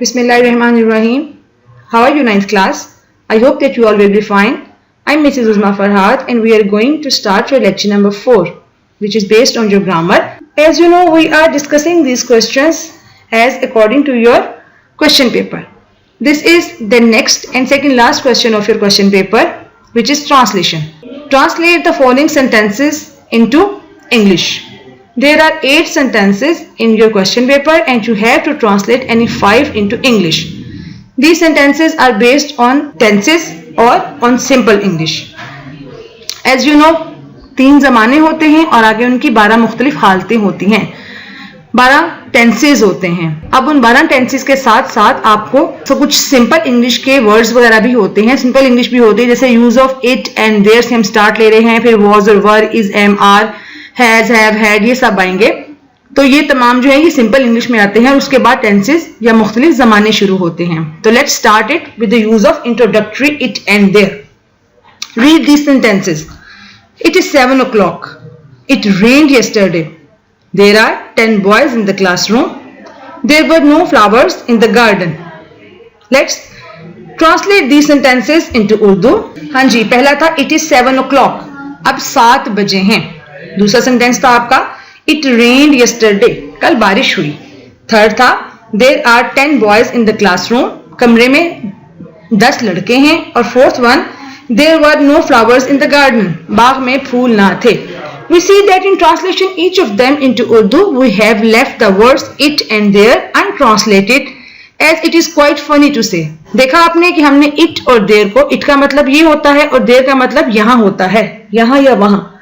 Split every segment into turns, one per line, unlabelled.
Bismillahirrahmanirrahim. How are you, 9th class? I hope that you all will be fine. I'm Mrs. Uzma Farhad and we are going to start your lecture number 4, which is based on your grammar. As you know, we are discussing these questions as according to your question paper. This is the next and second last question of your question paper, which is translation. Translate the following sentences into English. There are 8 sentences in your question paper and you have to translate any 5 into English. These sentences are based on tenses or on simple English. As you know, 3 ज़माने होते हैं और आगे उनकी 12 मुख्तलिफ हालतें होती हैं. 12 tenses होते हैं. अब उन 12 टेंसेज के साथ साथ आपको तो कुछ सिंपल इंग्लिश के वर्ड्स वगैरह भी होते हैं. सिंपल इंग्लिश भी होते हैं, जैसे use of it and there से हम स्टार्ट ले रहे हैं, फिर वॉज और were, is, am, are, has, have, had, ये सब आएंगे. तो ये तमाम जो है ये सिंपल इंग्लिश में आते हैं और उसके बाद टेंसेज या मुख्तलिफ ज़माने शुरू होते हैं. तो let's start it with the use of introductory it and there. Read these sentences. It is 7 o'clock. It rained yesterday. There are 10 boys in the classroom. There were no flowers in the garden. Let's translate these sentences into Urdu. हाँ जी, पहला था it is 7 o'clock. अब 7 बजे हैं. दूसरा sentence था आपका it rained yesterday. कल बारिश हुई. थर्ड था there are 10 boys in the classroom. कमरे में 10 लड़के हैं. और fourth one there were no flowers in the garden. बाग में फूल ना थे. We see that in translation each of them into Urdu we have left the words it and there untranslated as it is quite funny to say. देखा आपने कि हमने it और there को, it का मतलब ये होता है और there का मतलब यहाँ होता है, यहाँ या वहाँ.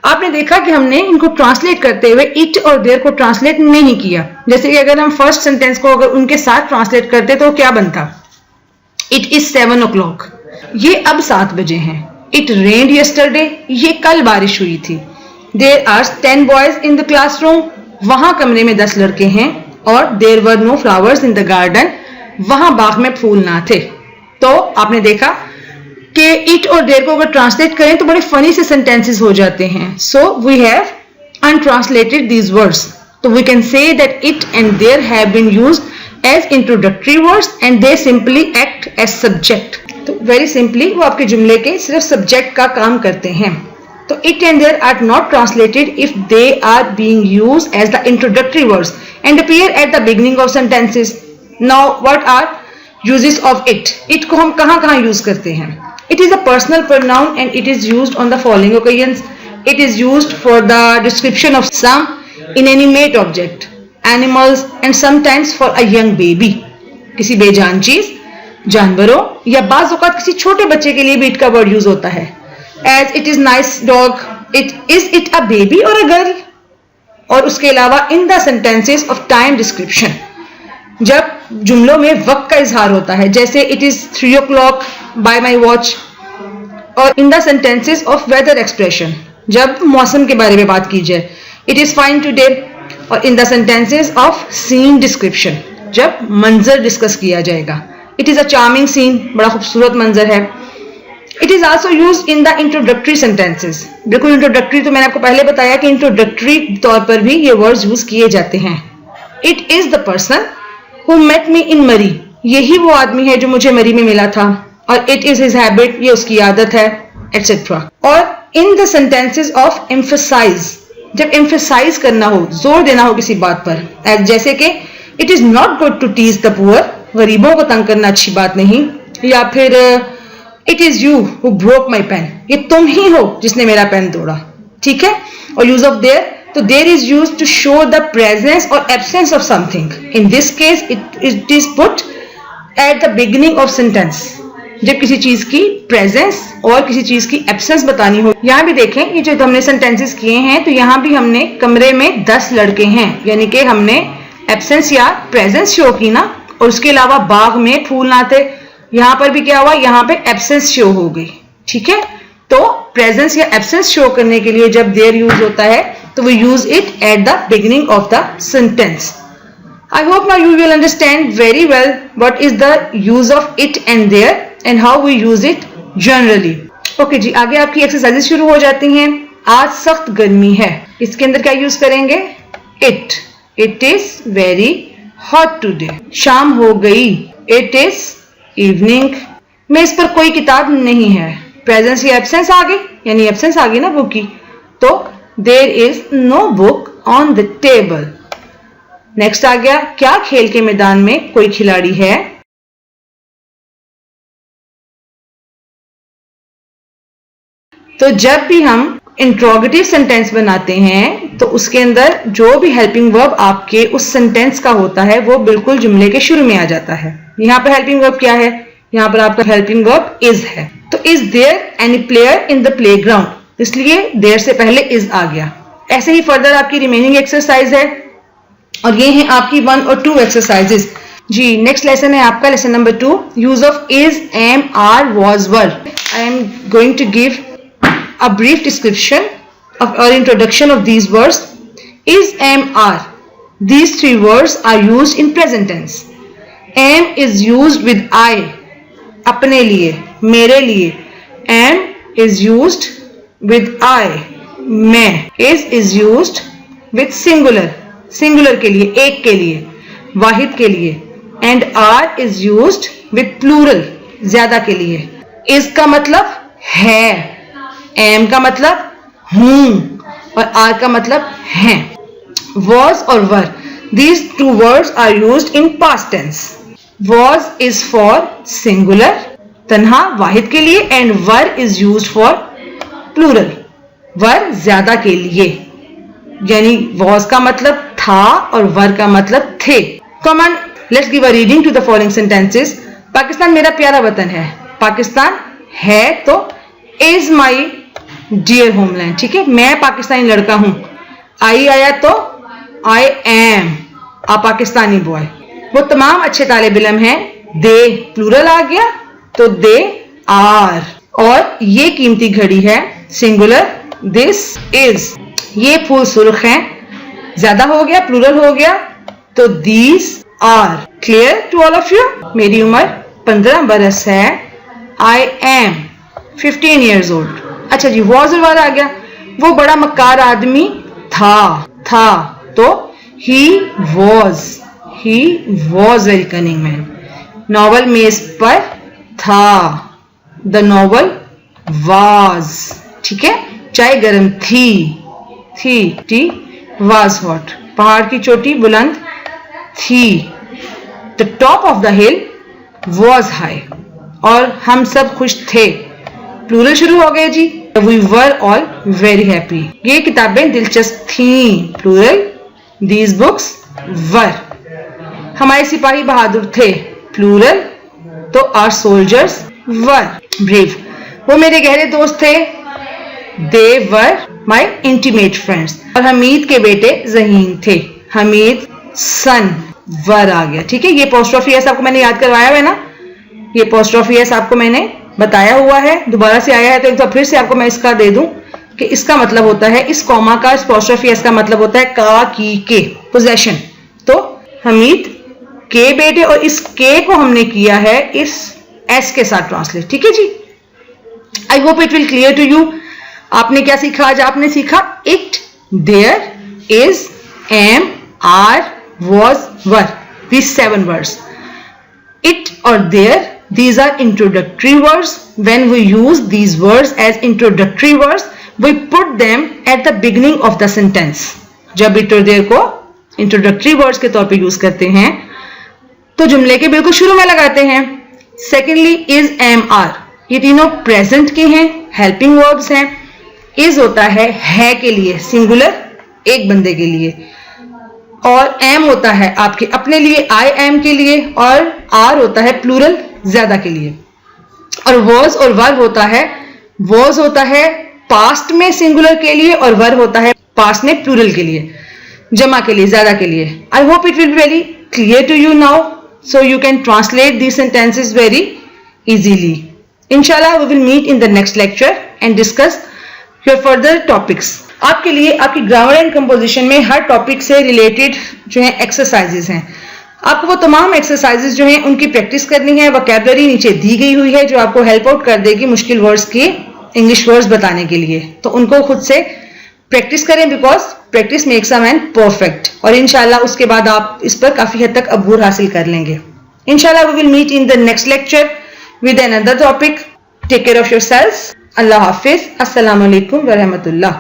आपने देखा कि हमने इनको ट्रांसलेट करते हुए it और there को ट्रांसलेट नहीं किया. जैसे कि अगर हम फर्स्ट सेंटेंस को अगर उनके साथ ट्रांसलेट करते तो क्या बनता? It is 7 o'clock. ये अब 7 बजे हैं. It rained yesterday. ये कल बारिश हुई थी. There are 10 boys in the classroom. वहां कमरे में 10 लड़के हैं. और there were no flowers in the garden. वहां बाग में फूल ना थे. तो आपने देखा कि it और there को अगर ट्रांसलेट करें तो बड़े फनी से सेंटेंसेस हो जाते हैं. So we have untranslated these words. तो we can say that it and there have been used as introductory words and they simply act as subject. तो वेरी सिंपली वो आपके जुमले के सिर्फ सब्जेक्ट का काम करते हैं. तो it and there are not translated if they are being used as the introductory words and appear at the beginning of sentences. Now what are uses of it? It को हम कहाँ यूज करते हैं? It is a personal pronoun and it is used on the following occasions. It is used for the description of some inanimate object, animals and sometimes for a young baby. किसी बेजान चीज, जानवरों या बाज़ औक़ात किसी छोटे बच्चे के लिए भी it का वर्ड यूज होता है. As it is nice dog, is it a baby or a girl? और उसके अलावा in the sentences of time description, जब जुमलों में वक्त का इजहार होता है, जैसे it is 3 o'clock by my watch. और in the sentences of weather expression, जब मौसम के बारे में बात की जाए, it is fine today. और in the sentences of scene description, जब मंजर डिस्कस किया जाएगा, it is a charming scene, बड़ा खूबसूरत मंजर है. It is also used in the introductory sentences. बिल्कुल इंट्रोडक्टरी, तो मैंने आपको पहले बताया कि इंट्रोडक्टरी तौर पर भी ये वर्ड्स यूज किए जाते हैं. It is the person who met me in Murree. यही वो आदमी है जो मुझे मरी में मिला था. और it is his habit, ये उसकी आदत है, etc. और in the sentences of emphasize, जब emphasize करना हो, जोर देना हो किसी बात पर, जैसे कि it is not good to tease the poor. गरीबों को तंग करना अच्छी बात नहीं. या फिर It is you who broke my pen. ये तुम ही हो जिसने मेरा पेन तोड़ा. ठीक है. और use of there, तो there is used to show the presence or absence of something. In this case, it is put at the beginning of sentence. जब किसी चीज की presence और किसी चीज की absence बतानी हो. यहाँ भी देखें, ये जो हमने sentences किए हैं, तो यहाँ भी हमने कमरे में 10 लड़के हैं, यानी कि हमने absence या presence show की ना. और उसके अलावा बाग में फूल ना थे. यहाँ पर भी क्या हुआ? यहाँ पे एब्सेंस शो हो गई. ठीक है. तो प्रेजेंस या एब्सेंस शो करने के लिए जब देयर यूज होता है तो we use it at the beginning of the sentence. I hope now you will understand very well what is the use of it and there and how we use it generally. Okay जी, आगे आपकी exercises शुरू हो जाती हैं. आज सख्त गर्मी है, इसके अंदर क्या यूज करेंगे? It. It is very hot today. शाम हो गई. It is evening. मेज पर कोई किताब नहीं है. प्रेजेंस या एब्सेंस आ गई, यानी एब्सेंस आ गई ना बुक की. तो there is no book on the table. Next आ गया, क्या खेल के मैदान में कोई खिलाड़ी है? तो जब भी हम इंट्रोगेटिव सेंटेंस बनाते हैं तो उसके अंदर जो भी हेल्पिंग वर्ब आपके उस सेंटेंस का होता है वो बिल्कुल जुमले के शुरू में आ जाता है. यहाँ पर हेल्पिंग वर्ब क्या है? यहाँ पर आपका हेल्पिंग वर्ब इज है. तो is there any player in the playground, इसलिए देयर से पहले इज आ गया. ऐसे ही फर्दर आपकी रिमेनिंग एक्सरसाइज है और ये हैं आपकी 1 और 2 एक्सरसाइजेस. जी नेक्स्ट लेसन है आपका lesson number 2, use of is, am, are, was, were. I am going to give a brief description of or introduction of these words. Is, am, are. These 3 words are used in present tense. Am is used with I, अपने लिए, मेरे लिए. Am is used with I, मैं. Is used with singular, singular के लिए, एक के लिए, वाहिद के लिए. And are is used with plural, ज्यादा के लिए. Is का मतलब है, am का मतलब हूं और are का मतलब हैं. was और were, these 2 words are used in past tense. was is for singular, तन्हा वाहिद के लिए, and were is used for plural, were ज्यादा के लिए. यानी was का मतलब था और were का मतलब थे. Come on, let's give a reading to the following sentences. Pakistan मेरा प्यारा वतन है. पाकिस्तान है तो is my डियर होमलैंड. ठीक है, मैं पाकिस्तानी लड़का हूं. आई आया तो I am a Pakistani boy. वो तमाम अच्छे तालिब इल्म हैं. दे प्लूरल आ गया तो दे आर. और ये कीमती घड़ी है, सिंगुलर, दिस इज. ये फूल सुर्ख हैं, ज्यादा हो गया, प्लूरल हो गया तो these are. Clear to all of you? मेरी उम्र 15 बरस है. I am 15 years old. अच्छा जी, वॉज और वर आ गया. वो बड़ा मक्कार आदमी था तो he was very cunning man. Novel मेज पर था, द नॉवल वाज. ठीक है, चाय गर्म थी, टी वाज हॉट. पहाड़ की चोटी बुलंद थी, the top of the hill was high. और हम सब खुश थे, प्लूरल शुरू हो गए जी. We were all very happy. ये किताबें दिलचस्प थीं, प्लूरल. These books were. हमारे सिपाही बहादुर थे, प्लूरल. तो our soldiers were brave. वो मेरे गहरे दोस्त थे, they were my intimate friends. और हमीद के बेटे ज़हीन थे, हमीद सन. वर आ गया. ठीक है, ये पोस्ट्रोफी एस आपको मैंने याद करवाया है ना. ये पोस्ट्रोफी एस आपको मैंने बताया हुआ है, दोबारा से आया है तो एक बार फिर से आपको मैं इसका दे दूं कि इसका मतलब होता है, इस कॉमा का, इस पोस्ट्रोफी एस का मतलब होता है का, की, के, पोजेशन. तो हमीद के बेटे, और इस के को हमने किया है इस एस के साथ ट्रांसलेट. ठीक है जी. I hope it will clear to you. आपने क्या सीखा आज? आपने सीखा it, there, is, am, are, was, were. these 7 words. It or there, these are introductory words. When we use these words as introductory words, we put them at the beginning of the sentence. जब it or there को introductory words के तौर पे use करते हैं तो जुमले के बिल्कुल शुरू में लगाते हैं. Secondly, is, am, are. ये तीनों present के हैं, helping verbs हैं. is होता है के लिए, singular, एक बंदे के लिए. और am होता है आपके अपने लिए, I am के लिए. और are होता है प्लूरल, ज्यादा के लिए. और was और were होता है, was होता है पास्ट में सिंगुलर के लिए और वर होता है पास्ट में प्लूरल के लिए, जमा के लिए, ज्यादा के लिए. I hope it will be very clear to you now, so you can translate these sentences very easily. इंशाल्लाह we will meet in the next lecture and discuss your further topics. आपके लिए आपकी ग्रामर एंड कंपोजिशन में हर topic से related जो है exercises हैं. आपको वो तमाम एक्सरसाइजेज जो हैं उनकी प्रैक्टिस करनी है. वोकैबुलरी नीचे दी गई हुई है जो आपको हेल्प आउट कर देगी मुश्किल वर्ड्स की इंग्लिश वर्ड्स बताने के लिए. तो उनको खुद से प्रैक्टिस करें because practice makes a man perfect. और इंशाल्लाह उसके बाद आप इस पर काफी हद तक अबूर हासिल कर लेंगे। इंशाल्लाह we will meet in the next lecture with another topic. Take care of yourselves. Allah Hafiz. Assalamu alaikum wa rahmatullah.